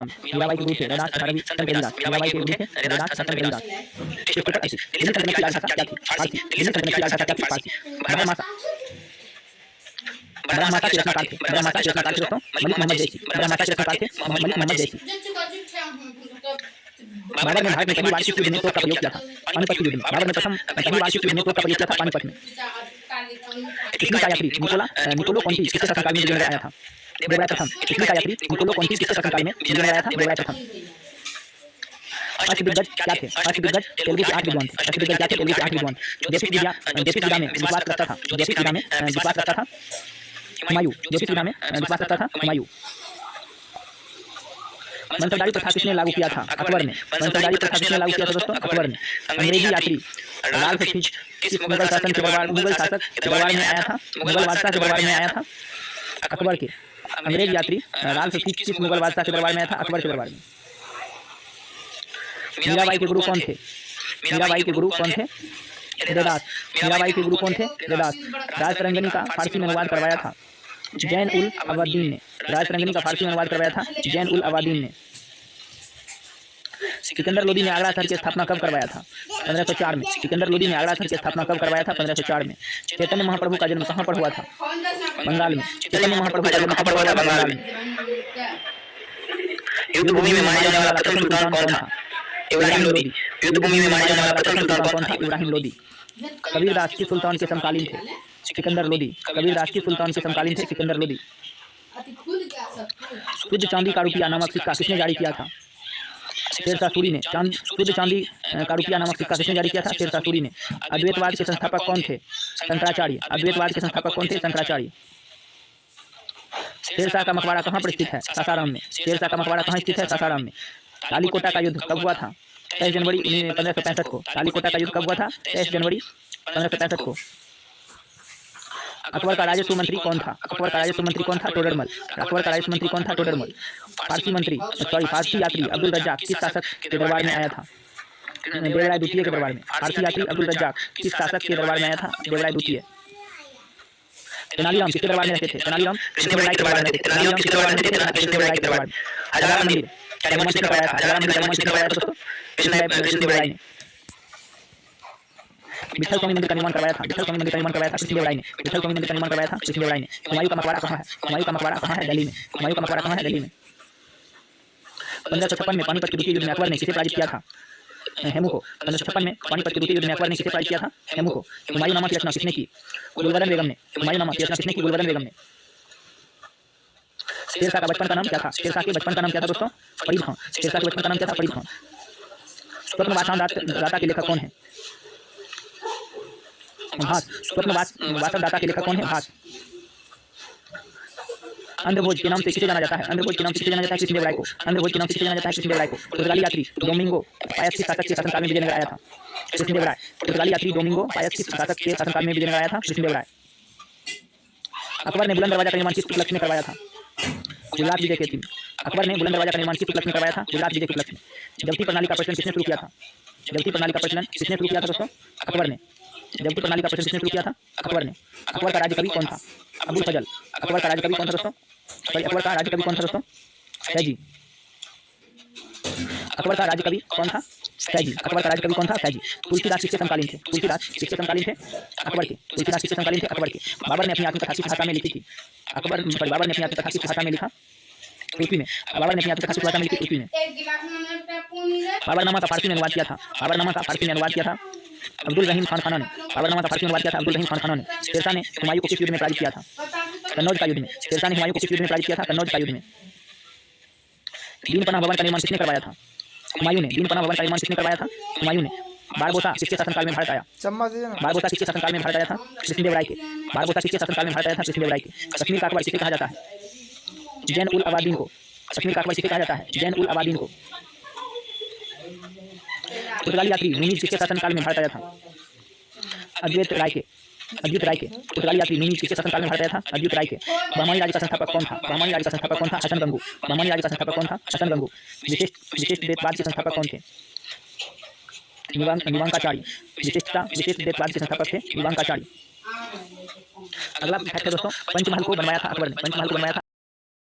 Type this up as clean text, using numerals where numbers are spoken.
मीराबाई के गुरु थे रैदास अठारहवीं संत रविदास। मीराबाई के गुरु थे रैदास संत रविदास। पेपर 80 दिल्ली सल्तनत की राजभाषा क्या थी? फारसी। दिल्ली सल्तनत की राजभाषा क्या थी? फारसी। ब्रह्मासा के रचनाकार थे। ब्रह्मासा के रचनाकार थे दोस्तों मलिक मोहम्मद जैसी। ब्रह्मासा के रचनाकार थे मलिक मोहम्मद जैसी। बाबर ने भारत में पहली बार किस युद्ध में तोप का प्रयोग किया था? पानीपत के युद्ध में। बाबर ने पहली बार किस युद्ध में तोप का प्रयोग किया था? पानीपत में। इटली का यात्री निकोलो कॉन्टी किसके शासनकाल में विजय आया था? देवराय प्रथम। इटली का यात्री निकोलो कॉन्टी किसके शासनकाल में विजय आया था? देवराय प्रथम। अष्टदिग्गज क्या थे? अष्टदिग्गज तेलुगु के 8 विद्वान थे। अष्टदिग्गज क्या थे? तेलुगु के 8 विद्वान। ज्योतिष विद्या में विश्वास रखता था। ज्योतिष विद्या में विश्वास रखता था हुमायूं। ज्योतिष विद्या में विश्वास रखता था हुमायूं। मंत्रदारी प्रथा किसने लागू किया था? अकबर ने। मंत्रदारी प्रथा किसने लागू किया था दोस्तों? अकबर ने। अंग्रेजी यात्री राल्फ फिच किस मुगल शासक के दरबार में आया था? मुगल बादशाह के दरबार में आया था अकबर के। अंग्रेज यात्री राल्फ फिच किस मुगल बादशाह के दरबार में आया था? अकबर के दरबार में। मीराबाई के गुरु कौन थे? मीराबाई के गुरु कौन थे? रैदास। मीराबाई के गुरु कौन थे? रैदास। राजतरंगिणी का फारसी में अनुवाद करवाया था जैन उल अबादीन ने। राजतरंगिणी का फारसी में अनुवाद करवाया था जैन उल अबादीन ने। सिकंदर लोदी ने आगरा शहर की स्थापना कब करवाया था? 1504 में। सिकंदर लोदी ने आगरा शहर की स्थापना कब करवाया था? 1504 में। चैतन्य महाप्रभु का जन्म कहाँ पर हुआ था? बंगाल में। चैतन्य महाप्रभु का जन्म कहाँ पर हुआ था? बंगाल में। युद्ध भूमि में माना जाने वाला प्रथम सुल्तान कौन था? इब्राहिम लोदी। युद्ध भूमि में माना जाने वाला प्रथम सुल्तान कौन था? इब्राहिम लोदी। कबीरदास के सुल्तान के समकालीन थे सिकंदर लोदी। कबीरदास के सुल्तान के समकालीन थे सिकंदर लोदी। शुद्ध चांदी का रुपया नामक सिक्का किसने जारी किया था? शेरशाह सूरी ने। शुद्ध चांदी का रुपया नामक सिक्का किसने जारी किया था? शेरशाह सूरी ने। अद्वैतवाद के संस्थापक कौन थे? शंकराचार्य। अद्वैतवाद के संस्थापक कौन थे? शंकराचार्य। शेरशाह का मकबरा कहाँ पर स्थित है? सासाराम में। शेरशाह का मकबरा कहाँ स्थित है? सासाराम में। कालीकोटा का युद्ध कब हुआ था? 23 जनवरी 1565 को। कालीकोटा का युद्ध कब हुआ था? 23 जनवरी 1565 को। अकबर का राजस्व मंत्री कौन था? अकबर का राजस्व मंत्री कौन था? टोडरमल। अकबर का राजस्व मंत्री कौन था? टोडरमल। फारसी यात्री अब्दुल रज्जाक किस शासक के दरबार में आया था? देवराय द्वितीय के दरबार में। फारसी यात्री अब्दुल रज्जाक किस शासक के दरबार में आया था? देवराय द्वितीय। तेनालीराम किसके दरबार में रहते थे? तेनालीराम कृष्णदेवराय के दरबार में रहते थे। तेनालीराम किसके दरबार में रहते थे? कृष्णदेवराय के दरबार में। हजारा मंदिर क्या निर्माण किसने करवाया था? हजारा मंदिर का निर्माण किसने करवाया था दोस्तों? कृष्णदेवराय ने। विठल स्वामी मंदिर का निर्माण करवाया था। विठल स्वामी मंदिर का निर्माण करवाया था कृष्णदेवराय ने। विठल स्वामी मंदिर का निर्माण करवाया था कृष्णदेवराय ने। हुमायूं का मकबरा कहाँ है? हुमायूं का मकबरा कहाँ है? दिल्ली में। हुमायूं का मकबरा कहाँ है? दिल्ली में। 1556 में पानीपत के द्वितीय युद्ध में अकबर ने किसे पराजित किया था? हेमू को। 1556 में पानीपत के द्वितीय युद्ध में अकबर ने किसे पराजित किया था? हेमू को। हुमायूंनामा की रचना किसने की? गुलबदन बेगम ने। हुमायूंनामा की रचना किसने की? गुलबदन बेगम ने। शेरशाह का बचपन का नाम क्या था? शेरशाह के बचपन का नाम क्या था दोस्तों? फरीद खान। शेरशाह के बचपन का नाम क्या था? फरीद खान। स्वप्न वासन दाता के लेखक कौन है? भास। स्वप्न वासन दाता के लेखक कौन है? भास। अंध्रभोज के नाम से किसे जाना जाता है? अंध्रभोज के नाम से किसे जाना जाता है? कृष्णदेवराय को। अंध्रभोज के नाम से किसे जाना जाता है? कृष्णदेवराय को। पुर्तगाली यात्री डोमिंगो पायस किस शासक के शासनकाल में विजयनगर आया था? कृष्णदेवराय। पुर्तगाली यात्री डोमिंगो पायस किस शासक के शासनकाल में विजयनगर आया था? कृष्णदेवराय। अकबर ने बुलंद दरवाजा का निर्माण किस उपलक्ष्य में करवाया था? गुजरात विजय के दिन। अकबर ने बुलंद दरवाजा का निर्माण किस उपलक्ष्य में करवाया था? गुजरात विजय के उपलक्ष्य में। जबती प्रणाली का प्रचलन किसने शुरू किया था? जबती प्रणाली का प्रचलन किसने शुरू किया था दोस्तों? अकबर ने। जबती प्रणाली का प्रचलन किसने शुरू किया था? अकबर ने। अकबर का राज्य कवि कौन था? अबुल फजल। अकबर का राज्य कवि कौन था दोस्तों? अकबर का राज्य कवि कौन था दोस्तों? फैजी। अकबर का राज्य कवि कौन था? फैजी। अकबर का राज्य कवि कौन था? फैजी। तुलसीदास किसके समकालीन थे? तुलसीदास किसके समकालीन थे? अकबर के। तुलसीदास किसके समकालीन थे? अकबर के। बाबर ने अपनी आत्मकथा किस भाषा में लिखी थी? बाबर ने अपनी आत्मकथा किस भाषा में लिखा? तुर्की में। बाबर ने अपनी आत्मकथा किस भाषा में लिखी? तुर्की में। बाबरनामा का फारसी में अनुवाद किया था? बाबरनामा का फारसी में अनुवाद किया था अब्दुल रहीम खान खाना ने। बाबरनामा का फारसी में अनुवाद किया था अब्दुल रहीम खान खाना ने। शेरशाह ने हुमायूं को किस युद्ध में पराजित किया था? कन्नौज का युद्ध में। शेरशाह ने हुमायूं को किस युद्ध में पराजित किया था? कन्नौज का युद्ध में। दीन पनाह भवन का निर्माण किसने करवाया था? हुमायूं ने। दीन पनाह भवन का निर्माण किसने करवाया था? हुमायूं ने। बारबोसा किसके शासनकाल में भारत आया? बारबोसा किसके शासनकाल में भारत आया था? कृष्णदेवराय के। बारबोसा किसके शासनकाल में भारत आया था? कृष्णदेवराय के। कश्मीर का अकबर किसे कहा जाता है? जैन उल अबादीन को। कश्मीर का अकबर किसे कहा जाता है? जैन उल अबादीन को। पुर्तगाली यात्री नुनीज किसके शासनकाल में भारत आया था? अद्वैत राय के। पुर्तगाली यात्री नुनीज किसके शासनकाल में भारत आया था? अद्वैत राय के। बहमानी राज्य का संस्थापक कौन था? बहमानी राज्य का संस्थापक कौन था? हसन गंगू। बहमानी राज्य का संस्थापक कौन था? हसन गंगू। विशेष देशवाद के संस्थापक कौन थे? निवांकाचार्य। विशेष देशवाद के संस्थापक थे निवांकाचार्य। अगला फैक्ट है दोस्तों, पंचमहल को बनवाया था अकबर ने। पंचमहल को बनवाया था